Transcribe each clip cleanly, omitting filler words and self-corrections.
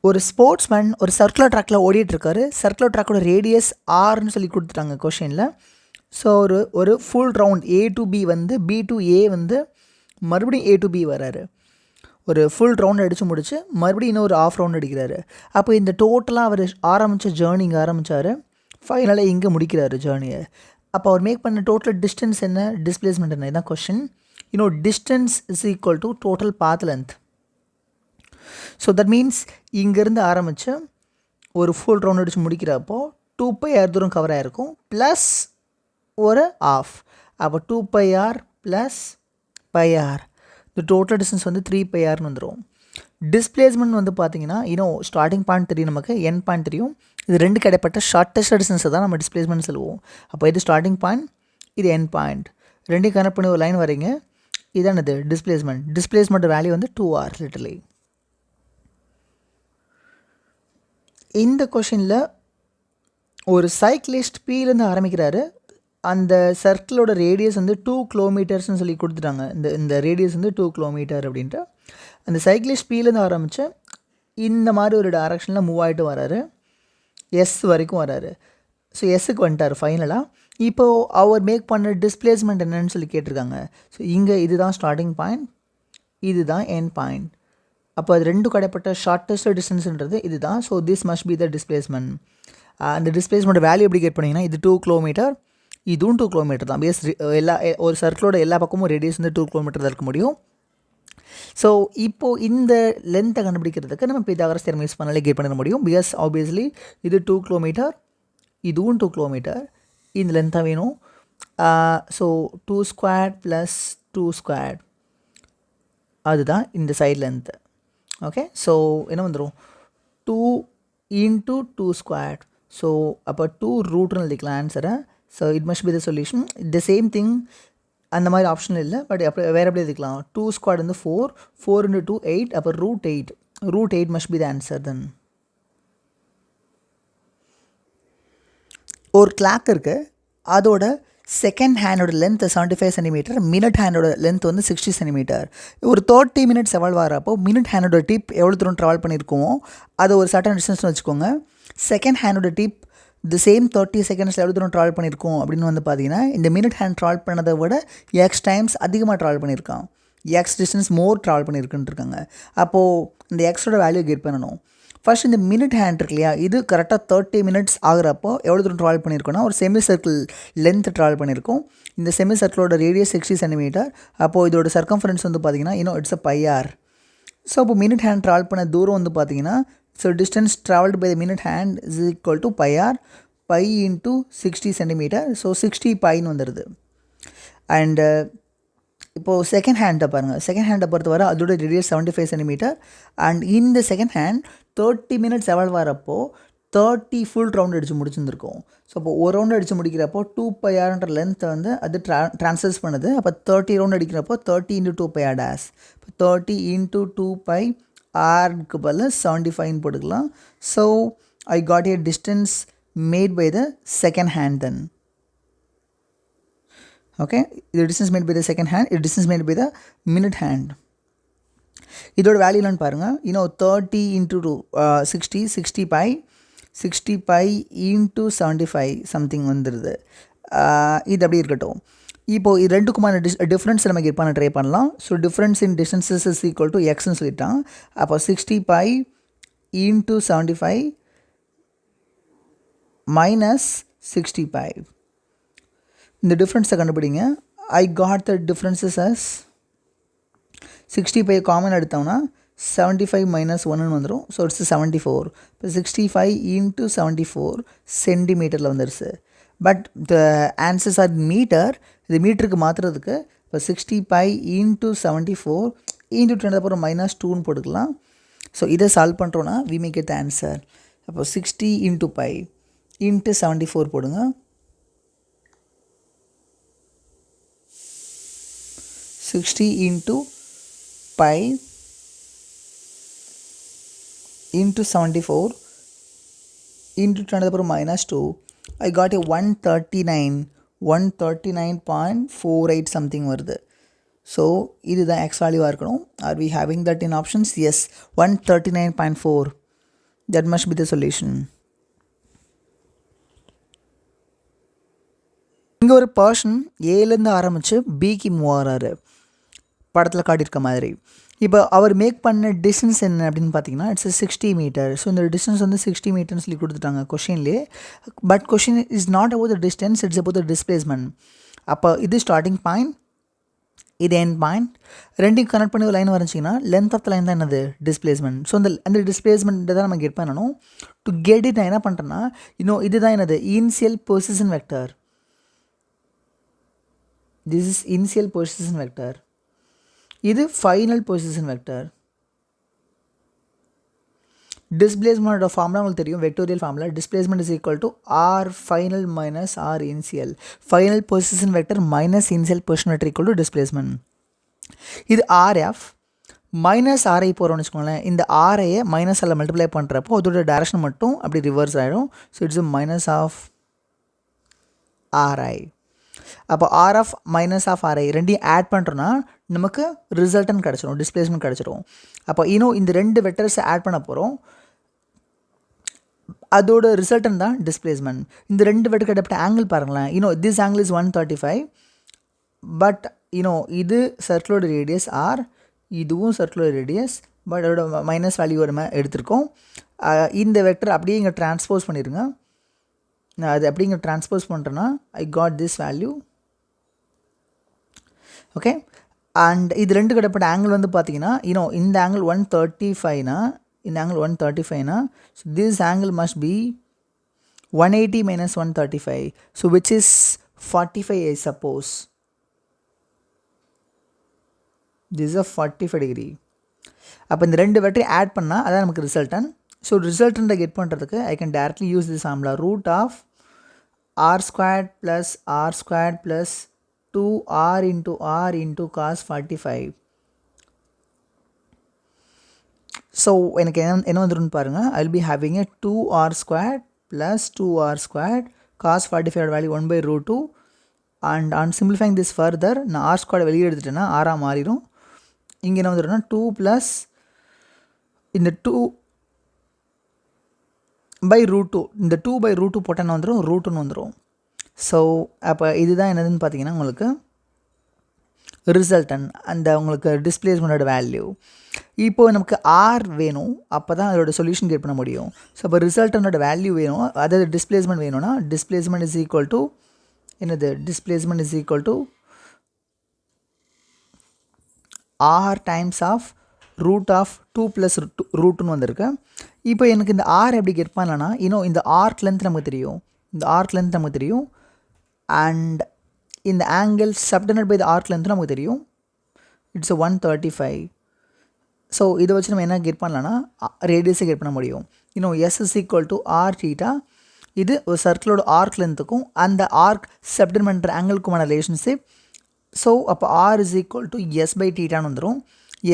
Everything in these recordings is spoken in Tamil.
ஒரு ஸ்போர்ட்ஸ்மேன் ஒரு சர்க்குலர் ட்ராக்கில் ஓடிட்டுருக்காரு. சர்க்குலர் ட்ராக்கோட ரேடியஸ் ஆர்னு சொல்லி கொடுத்துட்டாங்க கொஷினில். ஸோ ஒரு full round A to B வந்து பி டு ஏ வந்து மறுபடியும் ஏ டு பி வராரு. ஒரு ஃபுல் ரவுண்ட் அடித்து முடிச்சு மறுபடியும் இன்னும் ஒரு ஆஃப் ரவுண்ட் அடிக்கிறாரு. அப்போ இந்த டோட்டலாக அவர் ஆரம்பித்த ஜேர்னி இங்கே ஆரம்பித்தார், ஃபைனலாக இங்கே முடிக்கிறாரு ஜேர்னியை. அப்போ அவர் மேக் பண்ண டோட்டல் டிஸ்டன்ஸ் என்ன, டிஸ்பிளேஸ்மெண்ட் என்ன, இதுதான் question. Distance is equal to total path length. So that means இங்கேருந்து ஆரம்பித்து ஒரு ஃபுல் ரவுண்ட் அடித்து முடிக்கிறப்போ 2πr தூரம் கவர் ஆகிருக்கும் ப்ளஸ் ஒரு ஆஃப். அப்போ 2πr ப்ளஸ் πr, இந்த டோட்டல் டிஸ்டன்ஸ் வந்து 3πrனு வந்துடும். டிஸ்பிளேஸ்மெண்ட் வந்து பார்த்தீங்கன்னா ஸ்டார்டிங் பாயிண்ட் தெரியும், நமக்கு என் பாயிண்ட் தெரியும். இது ரெண்டு கிடைப்பட்ட ஷார்ட்டஸ்ட் டிஸ்டன்ஸை தான் நம்ம டிஸ்பிளேஸ்மெண்ட் சொல்லுவோம். அப்போ இது ஸ்டார்டிங் பாயிண்ட், இது என் பாயிண்ட், ரெண்டையும் கனெக்ட் பண்ணி ஒரு லைன் வரீங்க, இதானது டிஸ்பிளேஸ்மெண்ட். டிஸ்பிளேஸ்மெண்ட் வேல்யூ வந்து 2r லிட்டரலி. இந்த கொஷினில் ஒரு சைக்கிளிஸ்ட் பீலேருந்து ஆரம்பிக்கிறாரு. அந்த சர்க்கிளோட ரேடியஸ் வந்து 2 கிலோமீட்டர்ஸ்னு சொல்லி கொடுத்துட்டாங்க. இந்த ரேடியஸ் வந்து 2 கிலோமீட்டர் அப்படின்ட்டு. அந்த சைக்கிளிஸ்ட் பீலேருந்து ஆரம்பித்து இந்த மாதிரி ஒரு டைரக்ஷனில் மூவ் ஆகிட்டு வராரு, எஸ் வரைக்கும் வராரு. ஸோ எஸ்ஸுக்கு வந்துட்டார் ஃபைனலாக. இப்போது அவர் மேக் பண்ண டிஸ்பிளேஸ்மெண்ட் என்னன்னு சொல்லி கேட்டிருக்காங்க. ஸோ இங்கே இதுதான் ஸ்டார்டிங் பாயிண்ட், இதுதான் எண்ட் பாயிண்ட். அப்போ அது ரெண்டும் கடைப்பட்ட ஷார்ட்டஸ்ட் டிஸ்டன்ஸ்ன்றது இது தான். So this must be the displacement. அந்த டிஸ்பிளேஸ்மெண்ட் வேல்யூ எப்படி கேட் பண்ணிங்கன்னா, இது 2 கிலோமீட்டர், இதுவும் 2 கிலோமீட்டர் தான். எல்லா ஒரு சர்க்கிளோட எல்லா பக்கமும் ரேடியஸ் வந்து 2 கிலோமீட்டர் தான் இருக்க முடியும். ஸோ இப்போது இந்த லென்த்தை கண்டுபிடிக்கிறதுக்கு நம்ம பித்தாகரஸ் தியரம் யூஸ் பண்ணாலே கேட் பண்ண முடியும். பிகாஸ் ஆப்வியஸ்லி இது 2 கிலோமீட்டர், இதுவும் 2 கிலோமீட்டர், இந்த லென்த்தாக வேணும். ஸோ 2 ஸ்கொயர் ப்ளஸ் 2 ஸ்கொயர், அதுதான் இந்த சைட் லென்த்து. ஓகே, ஸோ என்ன வந்துடும், 2 into 2 squared. ஸோ அப்போ 2 ரூட்னு எழுதிக்கலாம் ஆன்சரை. So it must be the solution. The same thing அந்த மாதிரி ஆப்ஷன் இல்லை, பட் அப்படி வேறு எப்படி எழுதிக்கலாம். 2 ஸ்கொயர்ட் வந்து 4, 4 into 2 8, அப்போ root 8 must be the answer. Then ஒரு கிளாக் இருக்குது, அதோட செகண்ட் ஹேண்டோட லென்த் 75 சென்டிமீட்டர், மினிட் ஹேண்டோட லென்த் வந்து 60 சென்டிமீட்டர். ஒரு 30 மினிட்ஸ் எவால்வ் ஆகிறப்போ மினிட் ஹேண்டோட டிப் எவ்வளோ தூரம் ட்ராவல் பண்ணியிருக்கோமோ அது ஒரு சர்டன் டிஸ்டன்ஸ்னு வச்சுக்கோங்க. செகண்ட் ஹேண்டோட டிப் தி சேம் 30 செகண்ட்ஸில் எவ்வளோ தூரம் ட்ராவல் பண்ணியிருக்கோம் அப்படின்னு வந்து பார்த்தீங்கன்னா, இந்த மினிட் ஹேண்ட் ட்ராவல் பண்ணதை விட எக்ஸ் டைம்ஸ் அதிகமாக ட்ராவல் பண்ணியிருக்கான், எக்ஸ் டிஸ்டன்ஸ் மோர் ட்ராவல் பண்ணியிருக்குன்னு இருக்காங்க. அப்போது இந்த எக்ஸோட வேல்யூ கெட் பண்ணணும். ஃபர்ஸ்ட் இந்த மினிட் ஹேண்ட் இருக்கு இல்லையா, இது கரெக்டாக 30 மினிட்ஸ் ஆகிறப்போ எவ்வளோ தூரம் ட்ராவல் பண்ணியிருக்கோன்னா ஒரு செமி சர்க்கிள் லென்த் ட்ராவல் பண்ணியிருக்கோம். இந்த செமி சர்க்கிளோட ரேடியஸ் 60 சென்டிமீட்டர். அப்போது இதோட சர்க்கம்ஃபரன்ஸ் வந்து பார்த்தீங்கன்னா இட்ஸ் a πr. ஸோ அப்போ மினிட் ஹேண்ட் ட்ராவல் பண்ண தூரம் வந்து பார்த்தீங்கன்னா, so distance travelled by the minute hand is equal to πr, π into 60 centimetre. So 60 πன்னு வந்துடுது. அண்டு இப்போது செகண்ட் ஹேண்டை பாருங்கள். செகண்ட் ஹேண்டை பொறுத்தவரை அதோட ரேடியஸ் 75 சென்டிமீட்டர். அண்ட் இந்த செகண்ட் ஹேண்ட் 30 மினிட்ஸ் எவ்வளோ வரப்போ 30 ஃபுல் ரவுண்ட் அடித்து முடிச்சுருந்துருக்கோம். ஸோ அப்போ ஒரு ரவுண்ட் அடித்து முடிக்கிறப்போ 2πrன்ற லென்த்தை வந்து அது ட்ரான்ஸ்ஃபர்ஸ் பண்ணுது. அப்போ 30 ரவுண்ட் அடிக்கிறப்போ 30 into 2πr டேஸ். இப்போ 30 into 2πrக்கு பதில் 75 போட்டுக்கலாம். So I got a distance made by the second hand. Then okay, இது distance made by the second hand, இது distance made by the minute hand. இதோட வேல்யூலான்னு பாருங்கள். 30 into 60, 60 π into 75 சம்திங் வந்துடுது. இது அப்படி இருக்கட்டும். இப்போது இது ரெண்டுக்குமான டிஃப்ரென்ஸ் நம்ம கெட் பண்ண ட்ரை பண்ணலாம். So difference in distances is equal to எக்ஸ்ன்னு சொல்லிட்டான். அப்போ 60 π into 75 minus 60 π. இந்த டிஃப்ரென்ஸை கண்டுபிடிங்க. I got the differences as 60 π common எடுத்தோம்னா 75 minus 1ன்னு வந்துடும். So it's 74. இப்போ 65 into 74 சென்டிமீட்டரில் வந்துடுச்சு. But the answers are metre. இது மீட்டருக்கு மாற்றுறதுக்கு இப்போ 60 π into 74 into 10⁻²ன்னு போட்டுக்கலாம். ஸோ இதை சால்வ் பண்ணுறோன்னா we make it the answer. அப்போ 60 into π into 74 போடுங்க. 60 into π into 74 into 10⁻². I got a 139.48 something வருது. ஸோ இதுதான் எக்ஸ் வேல்யூவாக இருக்கணும். Are we having that in options? Yes, 139.4. That must be the solution. இங்கே ஒரு பர்சன் ஏலேருந்து ஆரம்பித்து பிக்கு மூவ் ஆகிறாரு, படத்தில் காட்டியிருக்க மாதிரி. இப்போ அவர் மேக் பண்ண டிஸ்டன்ஸ் என்ன அப்படின்னு பார்த்தீங்கன்னா இட்ஸ் 60 மீட்டர். ஸோ இந்த டிஸ்டன்ஸ் வந்து 60 மீட்டர்னு சொல்லி கொடுத்துட்டாங்க கொஷின்லேயே. But question is not about the distance, it's about the displacement. அப்போ இது ஸ்டார்டிங் பாயிண்ட், இது எண்ட் பாயிண்ட், ரெண்டையும் கனெக்ட் பண்ணி ஒரு லைன் வரைஞ்சிங்கன்னா லென்த் ஆஃப் த லைன் தான் என்னது டிஸ்பிளேஸ்மெண்ட். ஸோ அந்த டிஸ்பிளேஸ்மெண்ட்டை தான் நம்ம கெட் பண்ணணும். டு கெட் இட் நான் என்ன பண்ணுறேன்னா இன்னும் இதுதான் என்னது initial position vector. This is initial position vector, இது ஃபைனல் பொசிஷன் வெக்டர். டிஸ்பிளேஸ்மெண்ட்டோட ஃபார்முலா உங்களுக்கு தெரியும், vectorial formula. Displacement is equal to R final minus R initial. Final position vector minus initial position vector equal to displacement. இது ஆர்எஃப் மைனஸ் ஆர்ஐ போகிறோம்னு வச்சுக்கோங்களேன். இந்த ஆர்ஐயை மைனஸால் மல்டிப்ளை பண்ணுறப்போ அதோட டேரக்ஷன் மட்டும் அப்படி ரிவர்ஸ் ஆகிடும். So it's minus of RI. அப்போ R of minus of RI ரெண்டையும் ஆட் பண்ணுறோன்னா நமக்கு ரிசல்டன் கிடச்சிரும், டிஸ்பிளேஸ்மெண்ட் கிடச்சிரும். அப்போ இன்னும் இந்த ரெண்டு வெக்டர்ஸை ஆட் பண்ண போகிறோம், அதோட ரிசல்டன் தான் டிஸ்பிளேஸ்மெண்ட். இந்த ரெண்டு வெக்டர் கிட்டப்பட்ட ஆங்கிள் பாருங்களேன். This angle is 135. பட் இது சர்க்குலோட ரேடியஸ் ஆர், இதுவும் சர்க்குலர் ரேடியஸ், பட் அதோட மைனஸ் வேல்யூ நம்ம எடுத்திருக்கோம். இந்த வெக்டர் அப்படியே இங்கே ட்ரான்ஸ்போஸ் பண்ணிடுங்க. நான் அது அப்படிங்க ட்ரான்ஸ்போஸ் பண்ணுறேன்னா I got this value. Okay, and இது ரெண்டு கிடப்பட்ட ஆங்கிள் வந்து பார்த்தீங்கன்னா இந்த ஆங்கிள் 135னா, இந்த ஆங்கிள் 135னா, so this angle must be 180 minus 135, so which is 45 I suppose. This is 45 degree. அப்போ இந்த ரெண்டு வெக்டரை ஆட் பண்ணால் அதான் நமக்கு ரிசல்டன். ஸோ ரிசல்ட்டை கெட் பண்ணுறதுக்கு I can directly use this formula, root of r squared plus 2r into cos 45. So எனக்கு என்ன வந்துருன்னு பாருங்கள். I will be having a 2r squared plus 2r squared cos 45 value 1/√2. And on simplifying this further நான் r squared வெளியே எடுத்துட்டேன்னா ஆராக மாறிடும். இங்கே என்ன வந்துடும்னா 2 ப்ளஸ் இந்த 2/√2, இந்த 2/√2 போட்டால் என்ன வந்துடும், ரூட்டுன்னு வந்துடும். ஸோ அப்போ இதுதான் என்னதுன்னு பார்த்தீங்கன்னா உங்களுக்கு ரிசல்டன், அந்த உங்களுக்கு டிஸ்பிளேஸ்மெண்ட்டோட வேல்யூ. இப்போது நமக்கு ஆர் வேணும், அப்போ தான் அதோட சொல்யூஷன் கெட் பண்ண முடியும். ஸோ அப்போ ரிசல்டனோட வேல்யூ வேணும், அதாவது டிஸ்பிளேஸ்மெண்ட் வேணும்னா டிஸ்பிளேஸ்மெண்ட் இஸ் ஈக்குவல் டு என்னது, displacement is equal to R times of root of 2 plus ரூட்டுன்னு வந்திருக்கு. இப்போ எனக்கு இந்த ஆர் எப்படி கெட் பண்ணலன்னா இந்த ஆர்க் லென்த் நமக்கு தெரியும், அண்ட் இந்த angle subtended by the arc length நமக்கு தெரியும், இட்ஸ் 135. ஸோ இதை வச்சு நம்ம என்ன கெட் பண்ணலான்னா ரேடியஸை கெட் பண்ண முடியும். S is equal to R theta. இது ஒரு சர்க்கிளோட ஆர்க் லென்த்துக்கும் அந்த ஆர்க் சப்டெண்ட் பண்ணுற ஆங்கிளுக்குமான ரிலேஷன்ஷிப். ஸோ அப்போ R is equal to S by தீட்டான்னு வந்துடும்.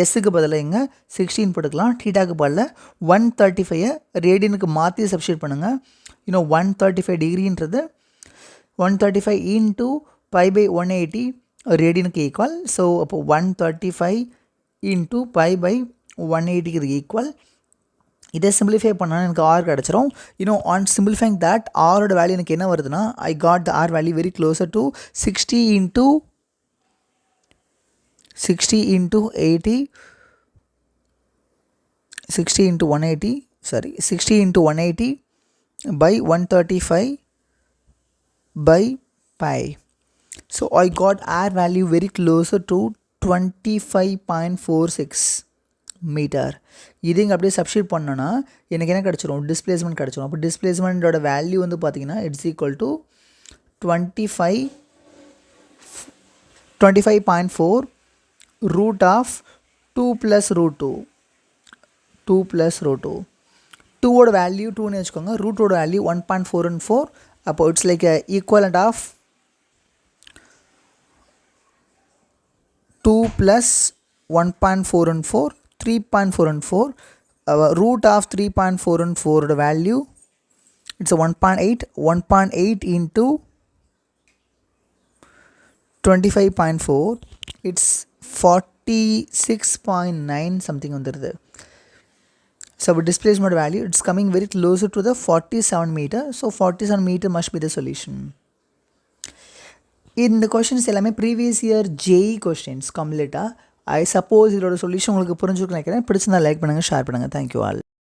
எஸ்ஸுக்கு பதிலாக இங்கே 16 போட்டுக்கலாம், தீட்டாக்கு பதிலாக 135 ரேடியனுக்கு மாற்றி சப்ஸ்டியூட் பண்ணுங்கள். 135 டிகிரின்றது 135 இன்ட்டு π/180 ரேடியனுக்கு ஈக்குவல். ஸோ அப்போ 135 இன்ட்டு π/180 இது ஈக்குவல். இதை சிம்பிளிஃபை பண்ணால் எனக்கு ஆர் கிடச்சிரும். ஆன் சிம்பிளிஃபைங் தட் ஆரோட வேல்யூ எனக்கு என்ன வருதுன்னா I got the r value very closer to 60 into 180 by 135 by pi. So I got R value very closer to 25.46 metre. இது இங்கே அப்படியே சப்ஸ்டியூட் பண்ணோன்னா எனக்கு என்ன கிடச்சிரும், டிஸ்பிளேஸ்மெண்ட் கிடச்சிரும். அப்போ டிஸ்பிளேஸ்மெண்ட்டோட வேல்யூ வந்து பார்த்தீங்கன்னா it's equal to 25.4 root of 2 plus root 2. 2 ஓட வேல்யூ 2ன்னு வச்சுக்கோங்க, ரூட்டோட வேல்யூ 1.414. அப்போ it's like equivalent of 2 plus 1.414, 3.414. Root of 3.414 ஓட value it's 1.8 into 25.4, it's 46.9 something வந்துடுது. So our displacement value, it's coming very closer to the 47 meter. So 47 meter must be the solution. இந்த கொஷின்ஸ் எல்லாமே ப்ரீவியஸ் இயர் JEE கொஸ்டின்ஸ் கம்ப்ளீட்டாக. ஐ சப்போஸ் இதோட சொல்யூஷன் உங்களுக்கு புரிஞ்சுக்கணும் நினைக்கிறேன். பிடிச்சிருந்தா லைக் பண்ணுங்கள், ஷேர் பண்ணுங்கள். Thank you all.